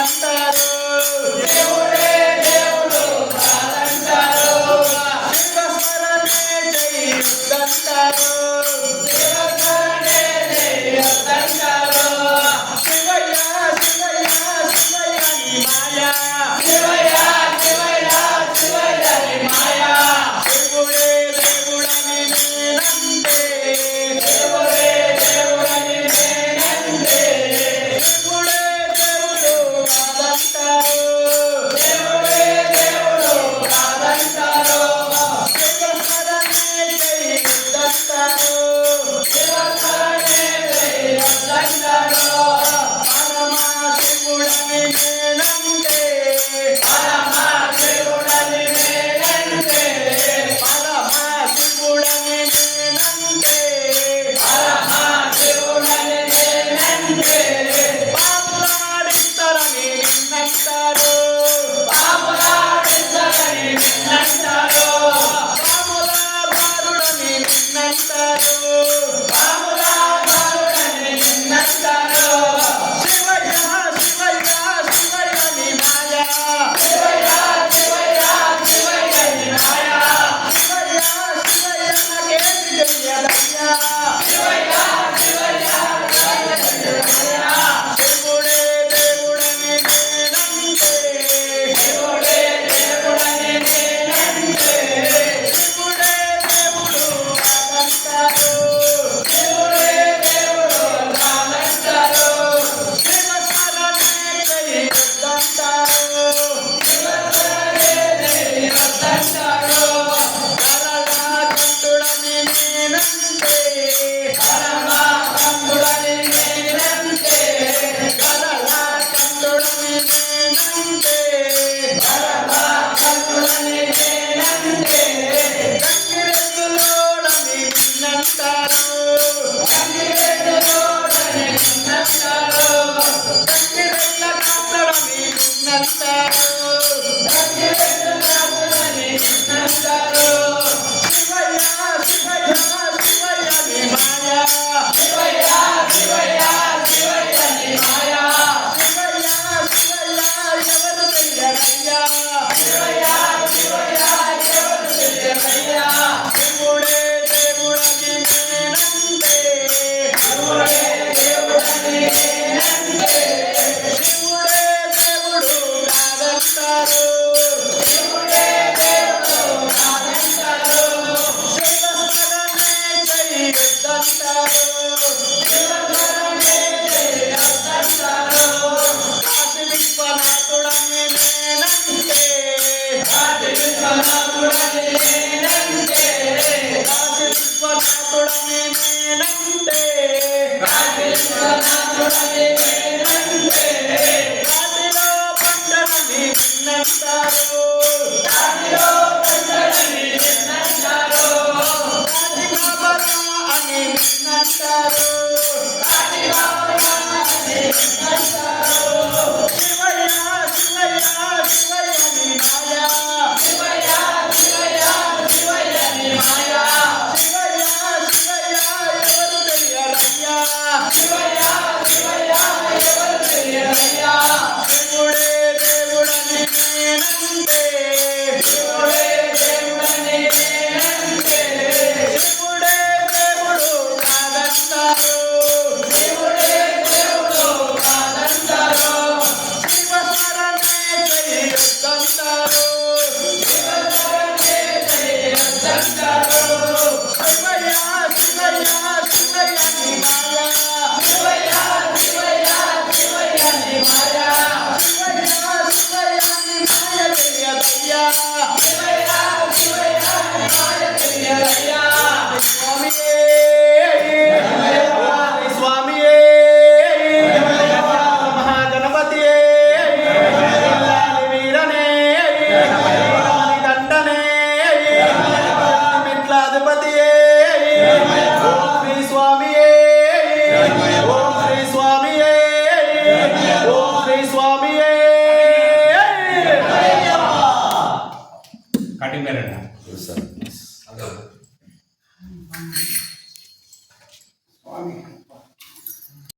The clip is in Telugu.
కాదంటారు దేవుడే దేవుడు కాదంటారు శివస్మరణే చెయ్యొద్దంటారు శివస్మరణే చెయ్యొద్దంటారు శివయ్య శివయ్య శివయ్య నీ మాయా శివయ్య శివయ్య శివయ్య నీ మాయా శివుడే దేవుడని నేనంటే దేవుడే దేవుడని నేనంటే శివుడే దేవుడు కాదంటారు దేవుడే దేవుడు కాదంటారు శివస్మరణే చెయ్యొద్దంటారు శివస్మరణే చెయ్యొద్దంటారు పరమా శివుడని నేనంటే పరమా శివుడని నేనంటే పరమా శివుడని నేనంటే పరమా శివుడని నేనంటే పాపులాడిస్తారని నిన్నంటారు పాపులాడిస్తారని నిన్నంటారు పాములాదారుడని నిన్నంటారు పాములాదారుడని నిన్నంటారు శివయ్య శివయ్య శివయ్య నీ మాయా శివయ్య శివయ్య శివయ్య నీ మాయా శివయ్య శివయ్య నాకేమి తెలియదయ్యా శివయ్య శివయ్య తెలియదయ్యా శివుడే దేవుడని నేనంటే శివుడే దేవుడని నేనంటే శివుడే దేవుడు కాదంటారు శివుడే దేవుడు కాదంటారు శివస్మరణే చెయ్యొద్దంటారు శివస్మరణే చెయ్యొద్దంటారు కరళాకంఠుడని నేనంటే కరళాకంఠుడని నేనంటే కరళాకంఠుడని నేనంటే కరళాకంఠుడని నేనంటే గంగిరెద్దులోడని నిన్నంటారు గంగిరెద్దులోడని నిన్నంటారు గంగిరెద్దుల కాపుడని నిన్నంటారు గంగిరెద్దుల కాపుడని నిన్నంటారు శివయ్య శివయ్య శివయ్య నీ మాయా శివయ్య శివయ్య శివయ్య నీ మాయా శివయ్య శివయ్య ఎవరు తెలియదయ్యా శివయ్య శివయ్య ఎవరు తెలియదయ్యా శివుడే దేవుడని నేనంటే శివుడే దేవుడని నేనంటే శివుడే దేవుడు కాదంటారు శివుడే దేవుడు కాదంటారు శివస్మరణే చెయ్యొద్దంటారు శివస్మరణే చెయ్యొద్దంటారు కాశీ విశ్వనాథుడని నేనంటే కాశీ విశ్వనాథుడని నేనంటే కాశీ విశ్వనాథుడని నేనంటే కాశీ విశ్వనాథుడని నేనంటే కాశీలో పంటలని నిన్నంటారు కాశీలో పంటలని నిన్నంటారు కాశీకాపరా అని నిన్నంటారు కాశీకాపరా అని నిన్నంటారు శివయ్య శివయ్య శివయ్య నీ మాయా శివయ్య శివయ్య శివయ్య నీ మాయా శివయ్య శివయ్య ఎవరు తెలియదయ్యా శివయ్య శివయ్య ఎవరు తెలియదయ్యా శివుడే దేవుడని నేనంటే శివుడే దేవుడని నేనంటే శివుడే దేవుడు కాదంటారు శివుడే దేవుడు కాదంటారు శివస్మరణే చెయ్యొద్దంటారు శివస్మరణే చెయ్యొద్దంటారు శివయ్య శివయ్య శివయ్య నీ మాయా శివయ్య శివయ్య శివయ్య నీ మాయా శివయ్య శివయ్య నీ మాయ తెలియదయ్యా శివయ్య శివయ్య నీ మాయ తెలియదయ్యా స్వామియే స్వామియే మహాగణపతియే ఇల్లాలి వీరనే ఇల్లాలి దండనే మెట్లాధిపతియే ఓం శ్రీ స్వామియే ఓం శ్రీ స్వామియే ఓం శ్రీ స్వామియే కటింగ్